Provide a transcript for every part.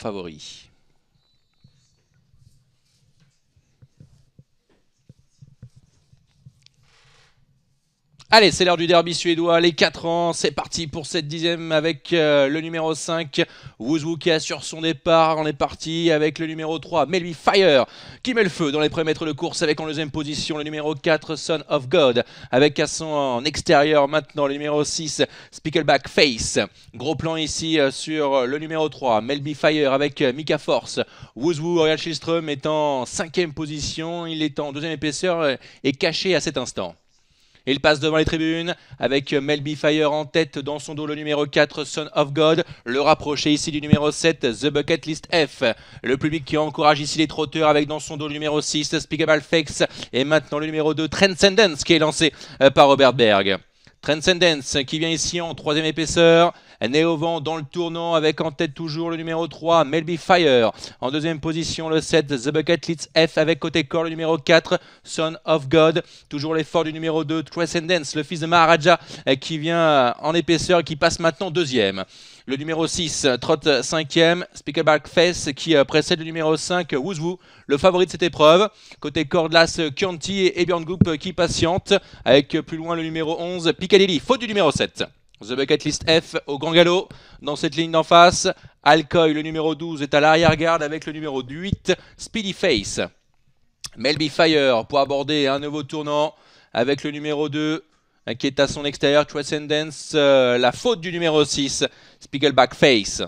favori. Allez, c'est l'heure du derby suédois, les 4 ans, c'est parti pour cette 10e avec le numéro 5, Woozwoo qui assure son départ. On est parti avec le numéro 3, Melby Fire, qui met le feu dans les premiers mètres de course avec en deuxième position le numéro 4, Son of God, avec à son extérieur maintenant le numéro 6, Spickleback Face. Gros plan ici sur le numéro 3, Melby Fire avec Mika Force. Woozwoo, Orion Schillström est en 5e position, il est en 2e épaisseur et caché à cet instant. Il passe devant les tribunes avec Melby Fire en tête, dans son dos le numéro 4, Son of God. Le rapproché ici du numéro 7, The Bucket List F. Le public qui encourage ici les trotteurs avec dans son dos le numéro 6, Speakable Fakes. Et maintenant le numéro 2, Transcendence, qui est lancé par Robert Berg. Transcendence qui vient ici en 3e épaisseur, né au vent dans le tournant avec en tête toujours le numéro 3, Melby Fire. En 2e position le 7, The Bucket List F avec côté corps le numéro 4, Son of God. Toujours l'effort du numéro 2, Transcendence, le fils de Maharaja qui vient en épaisseur et qui passe maintenant 2e. Le numéro 6 trotte 5e, Speakleback Face qui précède le numéro 5, Woozwoo, le favori de cette épreuve. Côté cordlas, Chianti et Björn Goop qui patientent, avec plus loin le numéro 11, Piccadilly, faute du numéro 7. The Bucket List F au grand galop dans cette ligne d'en face. Alcoy, le numéro 12, est à l'arrière-garde avec le numéro 8, Speedy Face. Melby Fire pour aborder un nouveau tournant avec le numéro 2 qui est à son extérieur, Transcendence, la faute du numéro 6, Spickleback Face.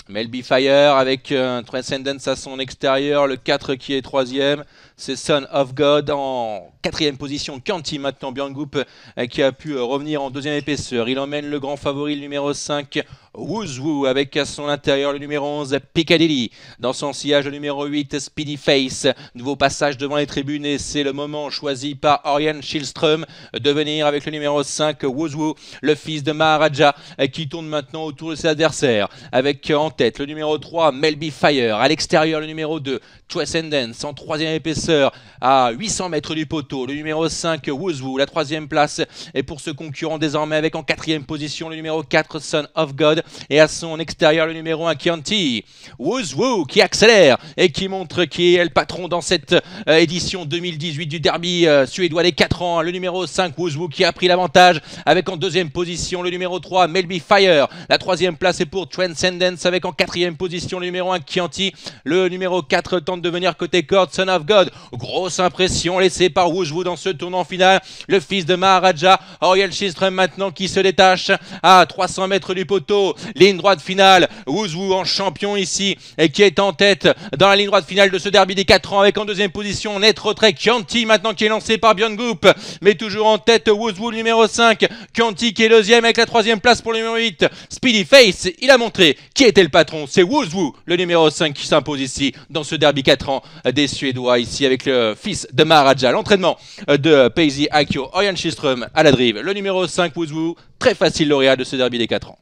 Melby Fire avec Transcendence à son extérieur, le 4 qui est 3e, c'est Son of God en 4e position. Chianti maintenant, Björn Goop qui a pu revenir en 2e épaisseur. Il emmène le grand favori, le numéro 5, Woozwoo, avec à son intérieur le numéro 11, Piccadilly. Dans son sillage, le numéro 8, Speedy Face. Nouveau passage devant les tribunes et c'est le moment choisi par Orion Schillström de venir avec le numéro 5, Woozwoo, le fils de Maharaja, qui tourne maintenant autour de ses adversaires. Avec en tête le numéro 3, Melby Fire. À l'extérieur, le numéro 2, Transcendence en 3e épaisseur à 800 mètres du poteau. Le numéro 5, Woozwoo, la 3e place. Et pour ce concurrent désormais avec en 4e position le numéro 4, Son of God. Et à son extérieur le numéro 1, Chianti. Woozwoo qui accélère et qui montre qui est le patron dans cette édition 2018 du derby suédois des 4 ans. Le numéro 5, Woozwoo, qui a pris l'avantage avec en 2e position le numéro 3, Melby Fire. La 3e place est pour Transcendence avec en 4e position le numéro 1, Chianti. Le numéro 4 tente de venir côté corde, Son of God. Grosse impression laissée par Woozwoo dans ce tournant final. Le fils de Maharaja, Orion Schillström maintenant qui se détache à 300 mètres du poteau. Ligne droite finale, Woozwoo en champion ici et qui est en tête dans la ligne droite finale de ce derby des 4 ans avec en 2e position net retrait Chianti maintenant qui est lancé par Björn Goop, mais toujours en tête Woozwoo le numéro 5, Chianti qui est 2e avec la 3e place pour le numéro 8, Speedy Face. Il a montré qui était le patron, c'est Woozwoo le numéro 5 qui s'impose ici dans ce derby 4 ans des Suédois ici avec le fils de Maharaja. L'entraînement de Päisi Aikkio, Orion Schillström à la drive, le numéro 5 Woozwoo, très facile lauréat de ce derby des 4 ans.